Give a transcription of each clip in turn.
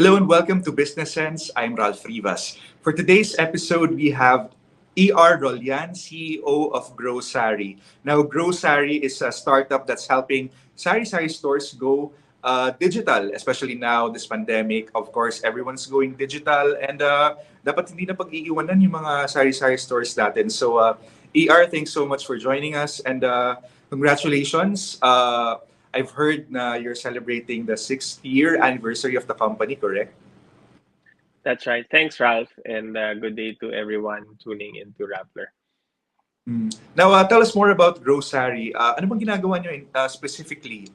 Hello and welcome to Business Sense. I'm Ralph Rivas. For today's episode, we have Rollan, CEO of GrowSari. Now, GrowSari is a startup that's helping sari-sari stores go digital, especially now, this pandemic. Of course, everyone's going digital and dapat hindi na pag-iiwanan yung mga sari-sari stores natin. So, thanks so much for joining us and congratulations. I've heard na you're celebrating the 6th-year anniversary of the company, correct? That's right. Thanks, Ralph, and good day to everyone tuning into Rappler. Now, tell us more about GrowSari. Ano bang ginagawa nyo specifically?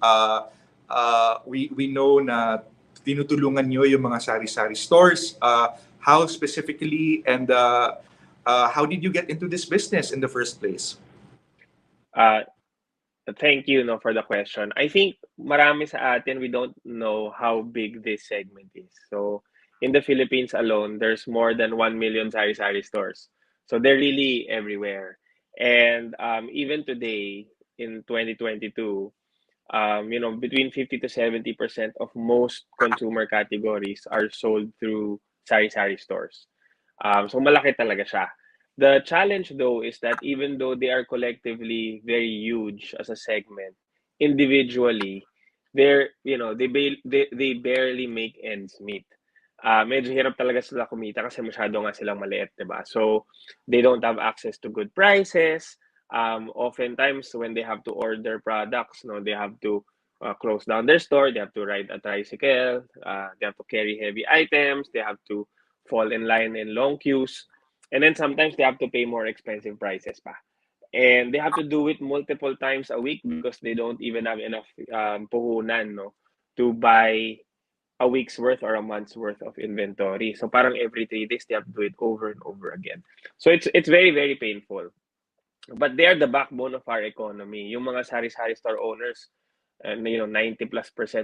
We know na tinutulungan nyo yung mga sari-sari stores. How specifically and how did you get into this business in the first place? Thank you for the question. I think marami sa atin, we don't know how big this segment is. So in the Philippines alone, there's more than 1 million sari-sari stores. So they're really everywhere. And even today, in 2022, between 50 to 70% of most consumer categories are sold through sari-sari stores. So malaki talaga siya. The challenge though is that even though they are collectively very huge as a segment, individually, they barely make ends meet. Medyo hirap talaga sila kumita kasi masyado nga silang maliit, diba? So they don't have access to good prices. Oftentimes when they have to order products, they have to close down their store, they have to ride a tricycle, they have to carry heavy items, they have to fall in line in long queues. And then sometimes they have to pay more expensive prices pa. And they have to do it multiple times a week because they don't even have enough puhunan to buy a week's worth or a month's worth of inventory. So parang every 3 days they have to do it over and over again. So it's very, very painful. But they are the backbone of our economy. Yung mga sari-sari store owners, and 90+%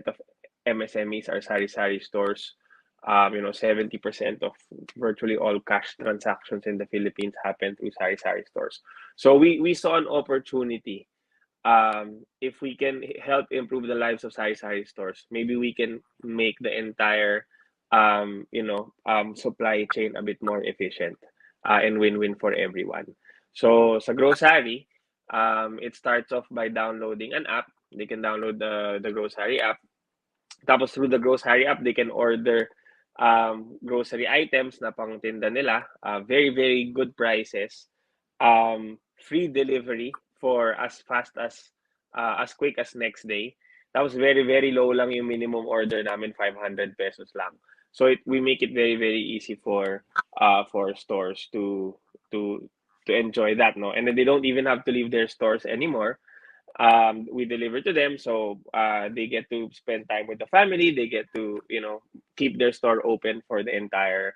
of MSMEs are sari-sari stores. 70% of virtually all cash transactions in the Philippines happen through sari-sari stores. So we saw an opportunity. If we can help improve the lives of sari-sari stores, maybe we can make the entire supply chain a bit more efficient and win-win for everyone. So sa GrowSari, it starts off by downloading an app. They can download the GrowSari app. Tapos through the GrowSari app, they can order grocery items na pang tinda nila, very, very good prices, free delivery for as fast as quick as next day. That was very, very low lang yung minimum order namin, 500 pesos lang. So we make it very, very easy for stores to enjoy that, no? And then they don't even have to leave their stores anymore. We deliver to them, so they get to spend time with the family. They get to keep their store open for the entire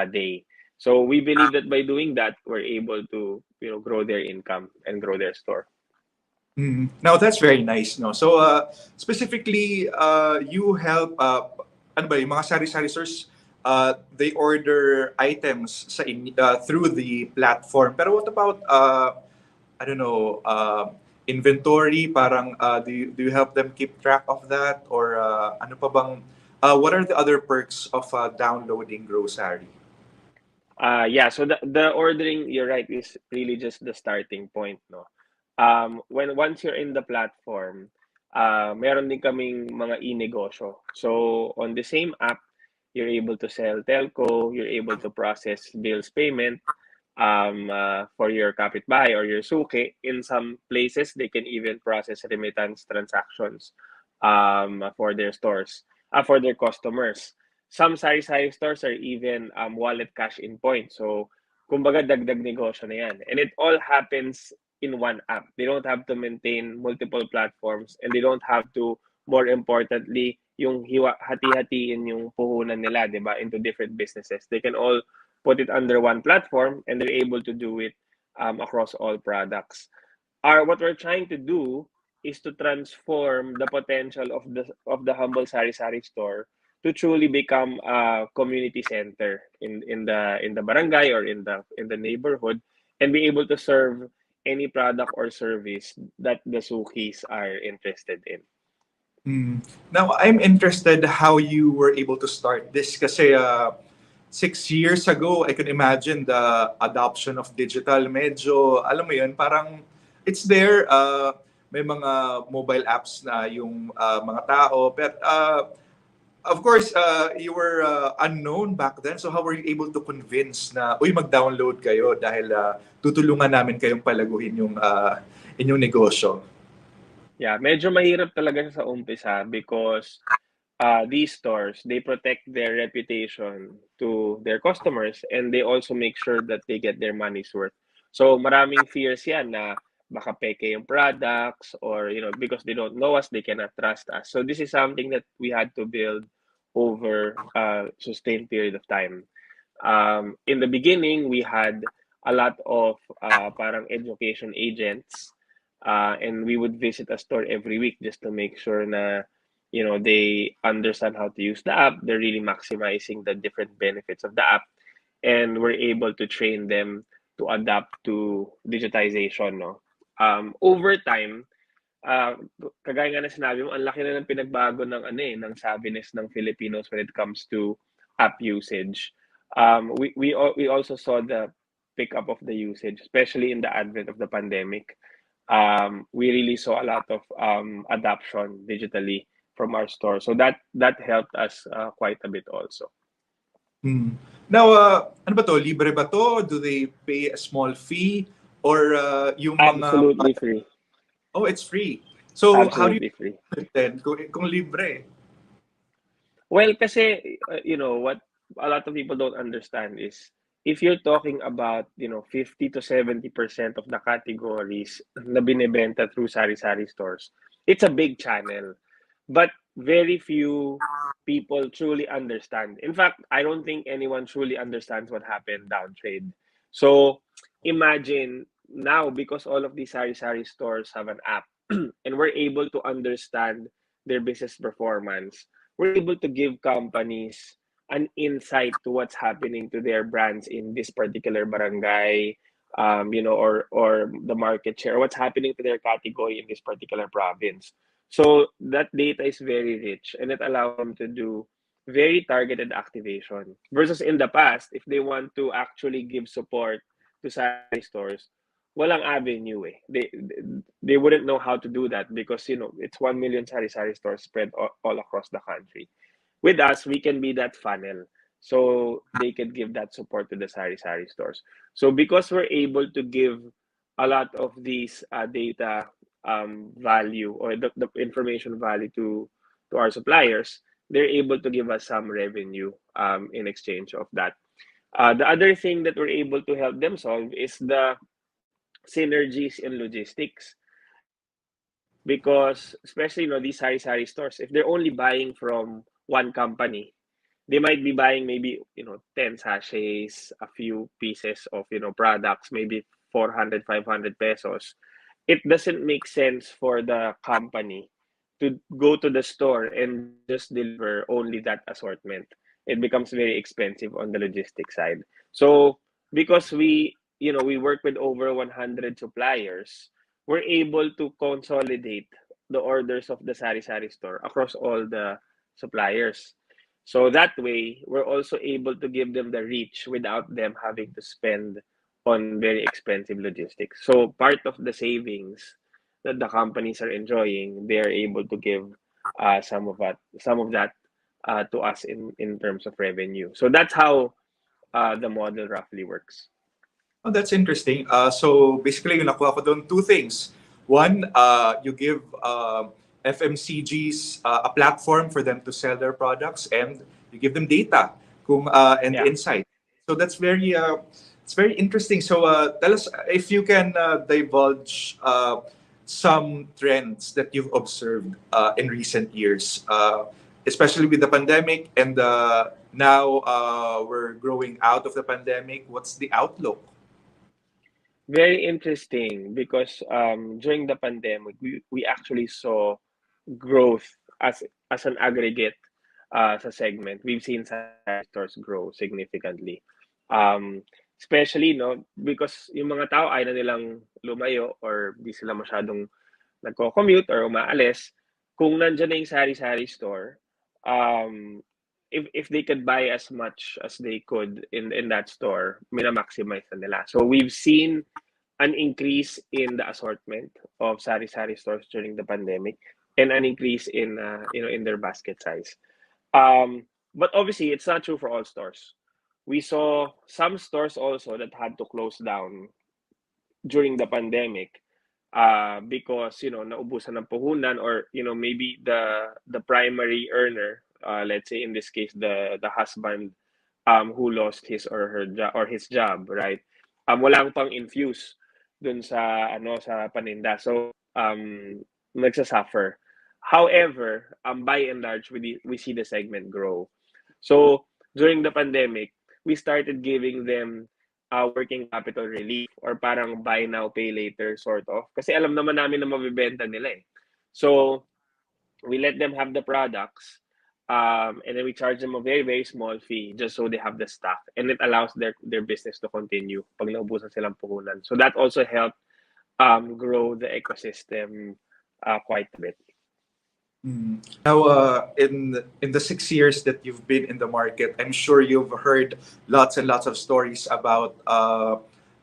day. So we believe that by doing that, we're able to grow their income and grow their store. Now that's very nice, no? So specifically, you help ano ba, yung mga sari-sari stores, they order items through the platform. Pero what about I don't know, inventory? Parang do you help them keep track of that, or ano pa bang what are the other perks of downloading GrowSari? Yeah, so the ordering, you're right, is really just the starting point, no? Once you're in the platform, meron din kaming mga e-negosyo. So on the same app, you're able to sell telco, you're able to process bills payment for your kapitbahay or your suki. In some places, they can even process remittance transactions for their stores, for their customers. Some sari-sari stores are even wallet cash in point. So, kumbaga dagdag negosyo na yan. And it all happens in one app. They don't have to maintain multiple platforms, and they don't have to, more importantly, yung hati-hatiin yung puhunan nila, di ba, into different businesses. They can all put it under one platform, and they're able to do it across all products. What we're trying to do is to transform the potential of the humble sari-sari store to truly become a community center in the barangay or in the neighborhood, and be able to serve any product or service that the sukis are interested in. Mm. Now, I'm interested how you were able to start this kasi 6 years ago, I can imagine the adoption of digital medyo, alam mo yun, parang it's there. May mga mobile apps na yung mga tao. But of course, you were unknown back then. So how were you able to convince na, uy, mag-download kayo dahil tutulungan namin kayong palaguhin yung inyong negosyo? Yeah, medyo mahirap talaga siya sa umpisa because these stores, they protect their reputation to their customers and they also make sure that they get their money's worth. So maraming fears yan na baka peke yung products or, because they don't know us, they cannot trust us. So this is something that we had to build over a sustained period of time. In the beginning, we had a lot of parang education agents, and we would visit a store every week just to make sure na they understand how to use the app. They're really maximizing the different benefits of the app, and we're able to train them to adapt to digitization. No, over time, uh, kagaya nga na sinabi mo, ang laki na ng pinagbago ng ng savviness ng Filipinos when it comes to app usage. We also saw the pickup of the usage, especially in the advent of the pandemic. We really saw a lot of adoption digitally from our store, so that helped us quite a bit also. Hmm. Now, ano ba to? Libre ba to? Do they pay a small fee? Or yung mga... Absolutely free. Oh, it's free. So, how do you Absolutely free. do it then kung libre? Well, kasi what a lot of people don't understand is if you're talking about 50 to 70% of the categories na binebenta through sari-sari stores, it's a big channel, but very few people truly understand. In fact, I don't think anyone truly understands what happened down trade. So imagine now, because all of these sari-sari stores have an app and we're able to understand their business performance, we're able to give companies an insight to what's happening to their brands in this particular barangay, or the market share, what's happening to their category in this particular province. So that data is very rich and it allows them to do very targeted activation. Versus in the past, if they want to actually give support to sari stores, walang avenue eh. They wouldn't know how to do that because it's 1 million sari-sari stores spread all across the country. With us, we can be that funnel. So they can give that support to the sari-sari stores. So because we're able to give a lot of these data value or the information value to our suppliers, they're able to give us some revenue in exchange of that. The other thing that we're able to help them solve is the synergies in logistics, because especially these sari-sari stores, if they're only buying from one company, they might be buying maybe 10 sachets, a few pieces of products, maybe 400, 500 pesos. It doesn't make sense for the company to go to the store and just deliver only that assortment. It becomes very expensive on the logistics side. So because we work with over 100 suppliers, we're able to consolidate the orders of the sari-sari store across all the suppliers. So that way, we're also able to give them the reach without them having to spend on very expensive logistics. So part of the savings that the companies are enjoying, they're able to give some of that to us in terms of revenue. So that's how the model roughly works. Oh, that's interesting. So basically, yung nakuha ko doon, two things. One, you give FMCGs a platform for them to sell their products, and you give them data and Yeah. insight. So that's it's very interesting. So tell us if you can divulge some trends that you've observed in recent years, especially with the pandemic, and now we're growing out of the pandemic. What's the outlook? Very interesting because during the pandemic, we actually saw growth as an aggregate sa segment. We've seen sari-sari stores grow significantly. Um, Especially because yung mga tao ay na nilang lumayo or di sila masyadong nagko-commute or umaalis. kung nandiyan na yung sari-sari store, um, if they could buy as much as they could in that store, mina-maximize na nila. So we've seen an increase in the assortment of sari-sari stores during the pandemic and an increase in in their basket size. But obviously, it's not true for all stores. We saw some stores also that had to close down during the pandemic because naubusan ng puhunan, or maybe the primary earner, let's say in this case the husband, who lost his or her job or his job, right? Walang pang infuse dun sa sa paninda, so nagsasuffer. However, by and large, we see the segment grow. So during the pandemic, we started giving them working capital relief, or parang buy now, pay later sort of. Kasi alam naman namin na mabibenta nila eh. So we let them have the products, and then we charge them a very, very small fee just so they have the stock. And it allows their business to continue pag naubusan silang puhunan. So that also helped grow the ecosystem quite a bit. Now, in the 6 years that you've been in the market, I'm sure you've heard lots and lots of stories about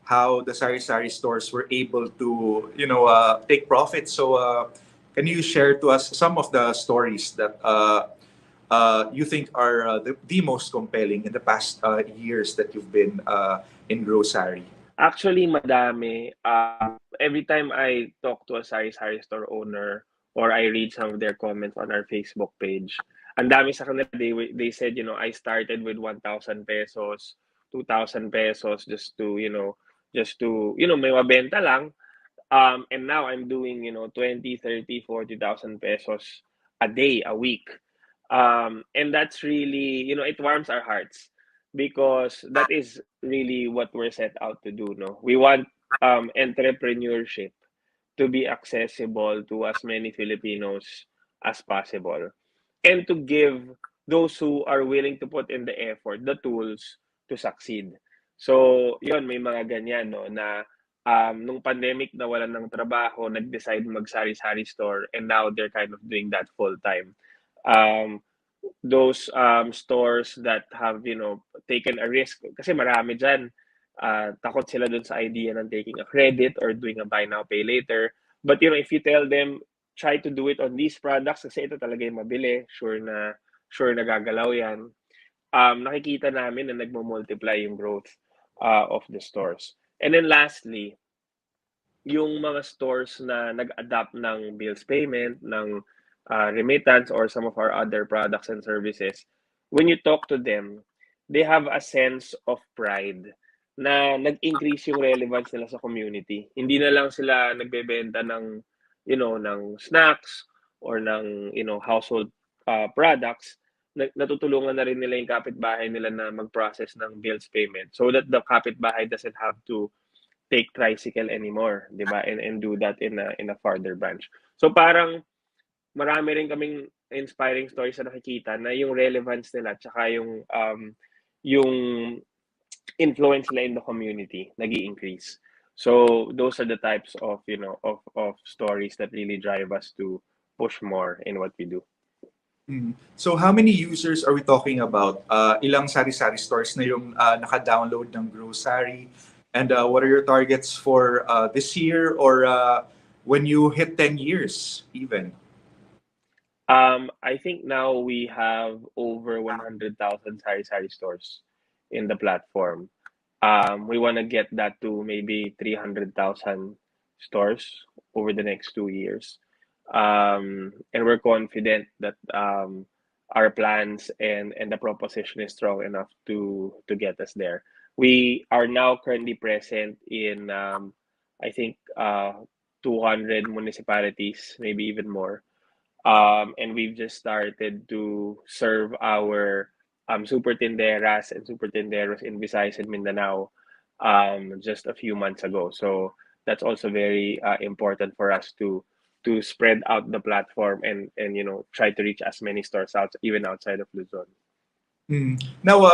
how the sari-sari stores were able to, take profit. So, can you share to us some of the stories that you think are the most compelling in the past years that you've been in GrowSari? Actually, madami. Every time I talk to a sari-sari store owner or I read some of their comments on our Facebook page, ang dami sa kanila, they said, I started with 1,000 pesos, 2,000 pesos just to may mabenta lang. And now I'm doing, 20, 30, 40,000 pesos a day, a week. And that's really, it warms our hearts because that is really what we're set out to do. No, we want entrepreneurship to be accessible to as many Filipinos as possible, and to give those who are willing to put in the effort the tools to succeed. So, yon, may mga ganyan, no, na nung pandemic nawalan ng trabaho, nag-decide mag-sari-sari store, and now they're kind of doing that full time. Um, those stores that have taken a risk, kasi marami dyan, takot sila dun sa idea ng taking a credit or doing a buy now pay later, but if you tell them try to do it on these products kasi ito talaga yung mabili, sure na gagalaw yan, nakikita namin na nagmo-multiply yung growth of the stores. And then lastly, yung mga stores na nag-adapt ng bills payment, ng remittance, or some of our other products and services, when you talk to them, they have a sense of pride na nag-increase yung relevance nila sa community. Hindi na lang sila nagbebenta ng snacks or ng household products. Natutulungan na rin nila yung kapitbahay nila na mag-process ng bills payment so that the kapitbahay doesn't have to take tricycle anymore, 'di ba? And do that in a farther branch. So parang marami rin kaming inspiring stories na nakikita na yung relevance nila tsaka yung influence nila in the community nag-i-increase. So those are the types of of stories that really drive us to push more in what we do. So how many users are we talking about? Ilang sari-sari stores na yung naka-download ng GrowSari? And what are your targets for this year or when you hit 10 years even? I think now we have over 100,000 sari-sari stores in the platform. We want to get that to maybe 300,000 stores over the next 2 years. And we're confident that our plans and the proposition is strong enough to get us there. We are now currently present in, I think, 200 municipalities, maybe even more. And we've just started to serve our super tinderas and super tinderos in Visayas and Mindanao just a few months ago. So that's also very important for us to spread out the platform and try to reach as many stores out even outside of Luzon. Now,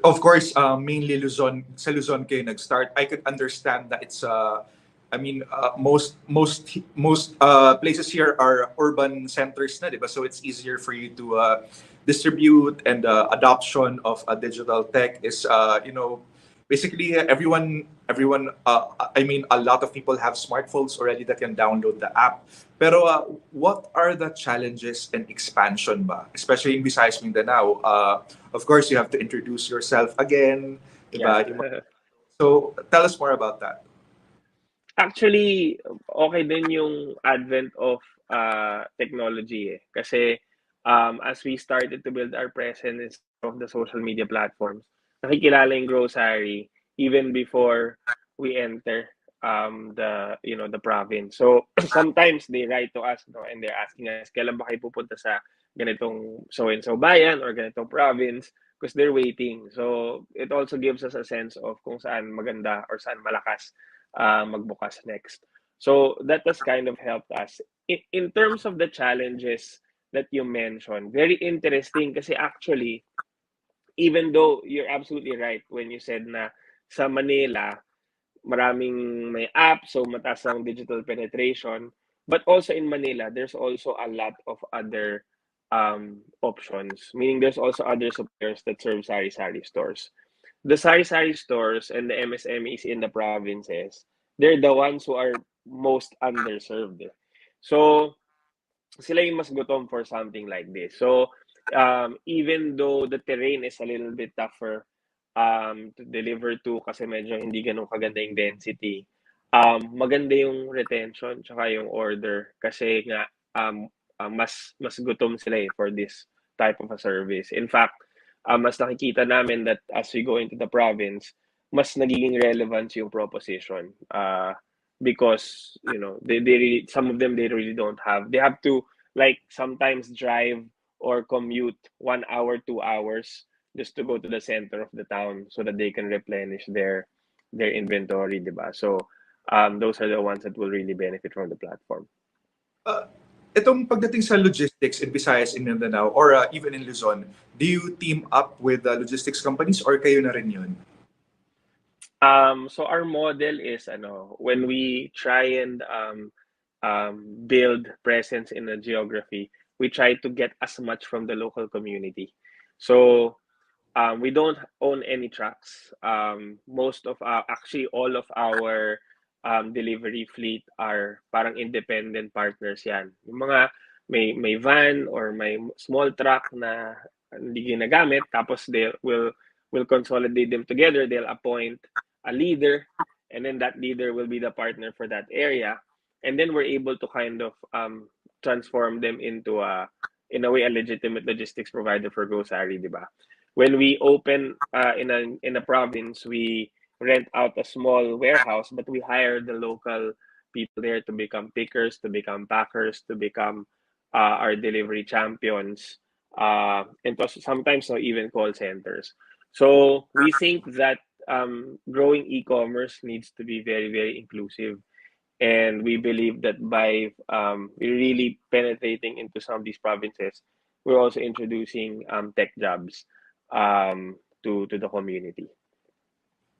of course, mainly Luzon, sa Luzon kayo nag-start. I could understand that it's I mean, most places here are urban centers na, di ba? So it's easier for you to distribute, and adoption of a digital tech is, basically everyone. I mean, a lot of people have smartphones already that can download the app. Pero what are the challenges and expansion ba? Especially in Visayas Mindanao. Of course, you have to introduce yourself again, di Yeah. ba? So tell us more about that. Actually, okay din yung advent of technology eh. Kasi as we started to build our presence of the social media platforms, nakikilala yung GrowSari even before we enter the province. So sometimes they write to us, no, and they're asking us kailan ba kayo pupunta sa ganitong so and so bayan or ganitong province, because they're waiting. So it also gives us a sense of kung saan maganda or saan malakas magbukas next. So that has kind of helped us. In terms of the challenges that you mentioned, very interesting kasi actually, even though you're absolutely right when you said na sa Manila, maraming may app, so mataas ang digital penetration. But also in Manila, there's also a lot of other options, meaning there's also other suppliers that serve sari-sari stores. The sari-sari stores and the MSMEs in the provinces, they're the ones who are most underserved. So, sila yung mas gutom for something like this. So, even though the terrain is a little bit tougher to deliver to kasi medyo hindi ganun kaganda yung density, maganda yung retention tsaka yung order kasi nga mas gutom sila for this type of a service. In fact, mas nakikita namin that as we go into the province, mas nagiging relevant yung proposition. Because they really, some of them they really don't have, they have to like sometimes drive or commute 1 hour 2 hours just to go to the center of the town so that they can replenish their inventory, diba? So those are the ones that will really benefit from the platform. Uh, Itong pagdating sa logistics in Visayas, in Mindanao, or even in Luzon, do you team up with logistics companies or kayo na rin yun? So our model is when we try and build presence in a geography, we try to get as much from the local community. So we don't own any trucks. Most of actually all of our delivery fleet are parang independent partners yan. Yung mga may van or may small truck na hindi ginagamit, tapos they will consolidate them together. They'll appoint a leader, and then that leader will be the partner for that area. And then we're able to kind of transform them into in a way a legitimate logistics provider for GrowSari, di ba? When we open in a province, we rent out a small warehouse, but we hire the local people there to become pickers, to become packers, to become our delivery champions, and sometimes not even call centers. So we think that growing e-commerce needs to be very, very inclusive. And we believe that by really penetrating into some of these provinces, we're also introducing tech jobs to the community.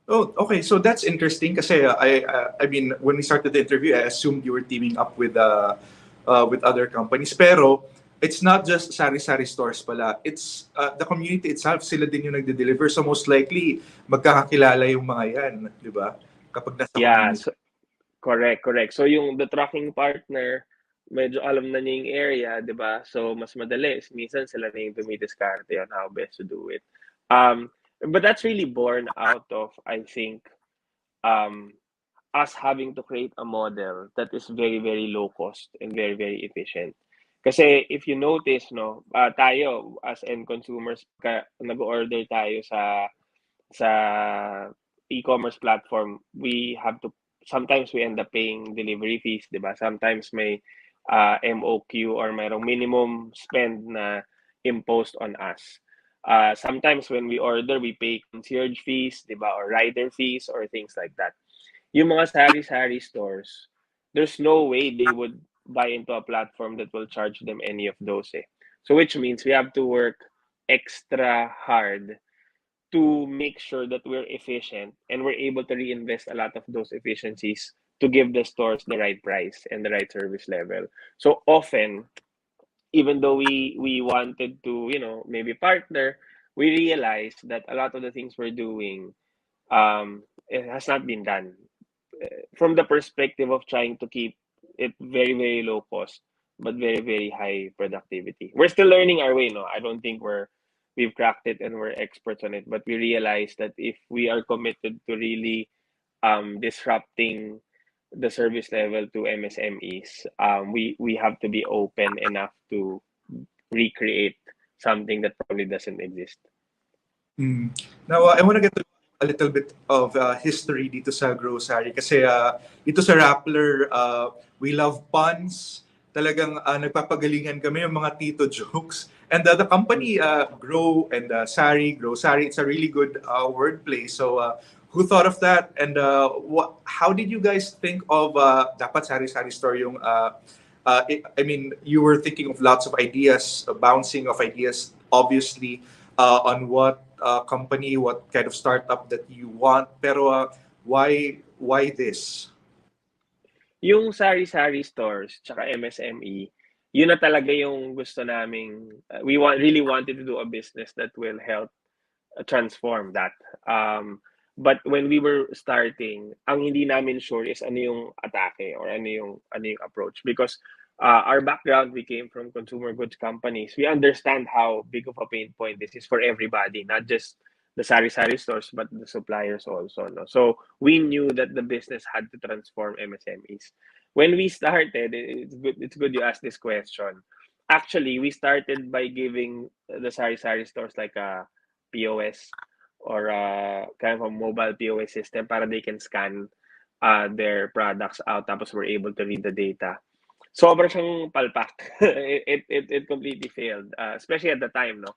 Oh, okay. So that's interesting kasi I mean, when we started the interview, I assumed you were teaming up with other companies. Pero it's not just sari-sari stores pala. It's the community itself, sila din yung nagde-deliver. So most likely, magkakakilala yung mga yan, di ba? Kapag nasa Yeah, community. so, correct. So yung the tracking partner, medyo alam na niya yung area, 'di ba? So mas madali. Minsan sila na yung dumidiskarte on how best to do it. But that's really born out of, I think, um, us having to create a model that is very, very low cost and very, very efficient. Kasi if you notice, no, tayo as end consumers, nag-order tayo sa e-commerce platform, we have to sometimes we end up paying delivery fees, 'di ba? Sometimes may MOQ or mayroong minimum spend na imposed on us. Sometimes when we order, we pay concierge fees, 'di ba, or rider fees or things like that. Yung mga sari-sari stores, there's no way they would buy into a platform that will charge them any of those eh. So which means we have to work extra hard to make sure that we're efficient and we're able to reinvest a lot of those efficiencies to give the stores the right price and the right service level. So often, even though we wanted to, maybe partner, we realized that a lot of the things we're doing, it has not been done from the perspective of trying to keep it very, very low cost, but very, very high productivity. We're still learning our way, no? I don't think we've cracked it and we're experts on it, but we realize that if we are committed to really disrupting the service level to MSMEs, we have to be open enough to recreate something that probably doesn't exist. Mm. Now, I want to get to a little bit of history dito sa GrowSari kasi dito sa Rappler, we love puns. Talagang nagpapagalingan kami yung mga tito jokes. And the company Grow and GrowSari, it's a really good wordplay. So, who thought of that? And how did you guys think of dapat sari-sari store yung I mean, you were thinking of lots of ideas, bouncing of ideas, obviously, on what company, what kind of startup that you want. Pero why this? Yung sari-sari stores tsaka MSME, yun na talaga yung gusto naming really wanted to do a business that will help transform that. But when we were starting, ang hindi namin sure is ano yung atake or ano yung approach because our background, we came from consumer goods companies. We understand how big of a pain point this is for everybody, not just the sari-sari stores, but the suppliers also. No? So we knew that the business had to transform MSMEs. When we started, it's good you asked this question. Actually, we started by giving the sari-sari stores like a POS or kind of a mobile POS system para they can scan their products out tapos we're able to read the data. Sobra siyang palpak. It completely failed, especially at the time, no?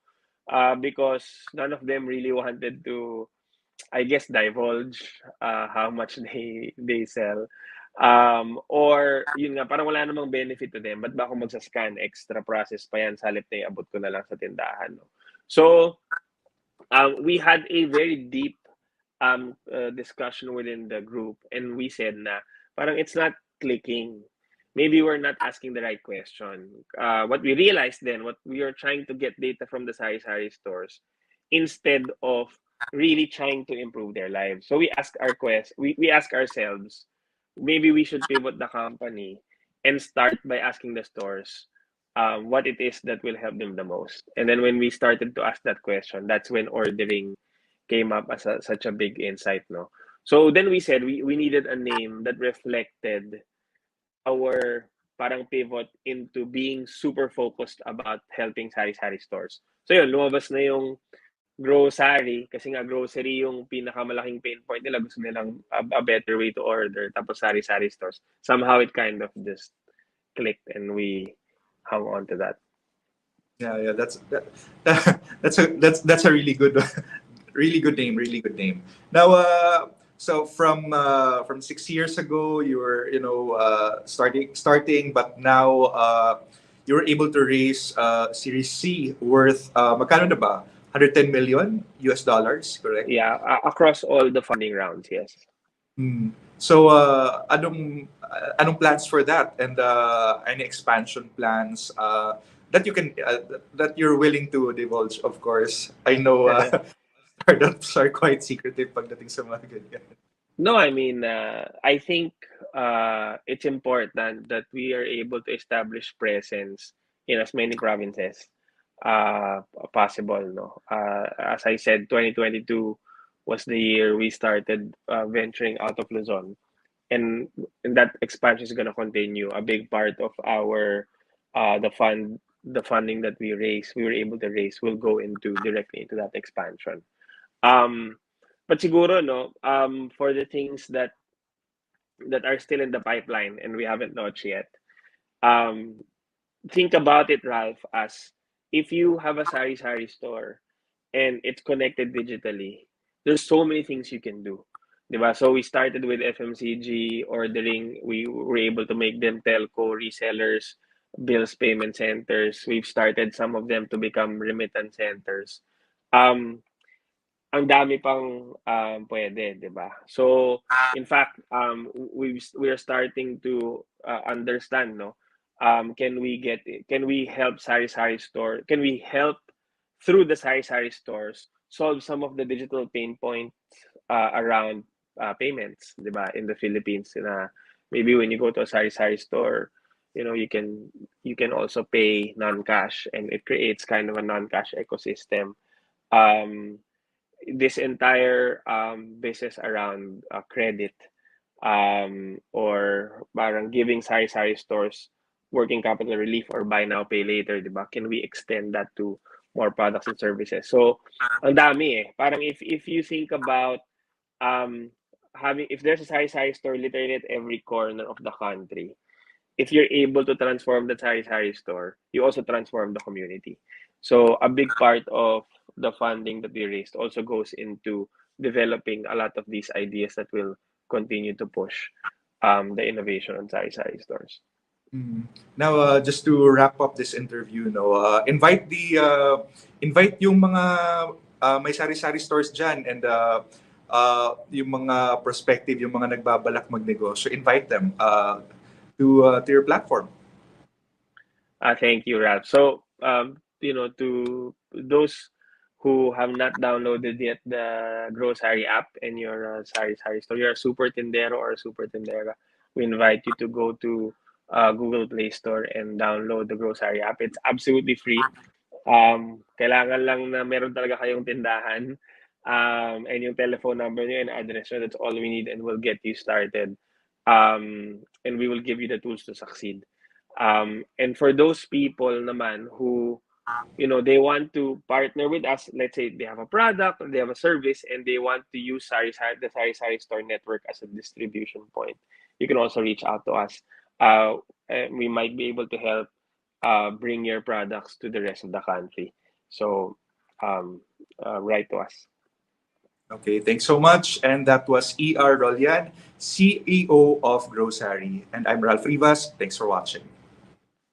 Because none of them really wanted to, I guess, divulge how much they sell. Or yun nga, parang wala namang benefit to them. Ba't ba ako magsascan? Extra process pa yan sa halip na iabot ko na lang sa tindahan. No? So, we had a very deep discussion within the group and we said na parang it's not clicking. Maybe we're not asking the right question. What we realized then, what we are trying to get data from the sari-sari stores instead of really trying to improve their lives. So we ask ourselves, maybe we should pivot the company and start by asking the stores what it is that will help them the most. And then when we started to ask that question, that's when ordering came up as such a big insight, no? So then we said we needed a name that reflected our parang pivot into being super focused about helping sari-sari stores. So yun, lumabas na yung GrowSari kasi nga grocery yung pinakamalaking pain point nila. Gusto nilang a better way to order. Tapos sari-sari stores. Somehow it kind of just clicked and we hung on to that. Yeah, that's a really good really good name, really good name. Now, so from 6 years ago, you were starting, but now you were able to raise Series C worth magkano na ba? 110 million US dollars, correct? Yeah, across all the funding rounds, yes. Hmm. So, anong plans for that, and any expansion plans that you can that you're willing to divulge? Of course, I know startups are quite secretive pagdating sa mga ganyan. No, I mean, I think it's important that we are able to establish presence in as many provinces possible. No, as I said, 2022 was the year we started venturing out of Luzon, and that expansion is going to continue. A big part of our the funding that we were able to raise, will go into directly into that expansion. Um, but siguro, no, for the things that are still in the pipeline and we haven't launched yet, um, think about it, Ralph, as if you have a sari-sari store and it's connected digitally, there's so many things you can do. Diba? So we started with FMCG ordering. We were able to make them telco resellers, bills payment centers. We've started some of them to become remittance centers. Um, ang dami pang pwede, 'di ba? So, in fact, we are starting to understand, no? Can we help sari-sari store? Can we help through the sari-sari stores solve some of the digital pain points around payments, 'di ba? In the Philippines, na maybe when you go to a sari-sari store, you can also pay non-cash, and it creates kind of a non-cash ecosystem. Um, this entire business around credit, or parang giving sari-sari stores working capital relief or buy now pay later, 'di ba? Can we extend that to more products and services? So, ang dami eh. Parang if you think about um having if there's a sari-sari store literally at every corner of the country, if you're able to transform the sari-sari store, you also transform the community. So a big part of the funding that we raised also goes into developing a lot of these ideas that will continue to push the innovation on sari-sari stores. Mm. Now, just to wrap up this interview, no, invite yung mga may sari-sari stores dyan, and yung mga prospective, yung mga nagbabalak magnegosyo, invite them to your platform. Thank you, Ralph. So, to those who have not downloaded yet the GrowSari app in your sari-sari store, you're a super tendero or a super tendera, we invite you to go to Google Play Store and download the GrowSari app. It's absolutely free. Kailangan lang na meron talaga kayong tindahan, and yung telephone number niyo and address niyo. That's all we need, and we'll get you started. And we will give you the tools to succeed. And for those people naman who, they want to partner with us, let's say they have a product or they have a service and they want to use the Sari-Sari Store network as a distribution point, you can also reach out to us. And we might be able to help bring your products to the rest of the country. So, write to us. Okay, thanks so much. And that was E.R. Rollan, CEO of GrowSari. And I'm Ralph Rivas. Thanks for watching.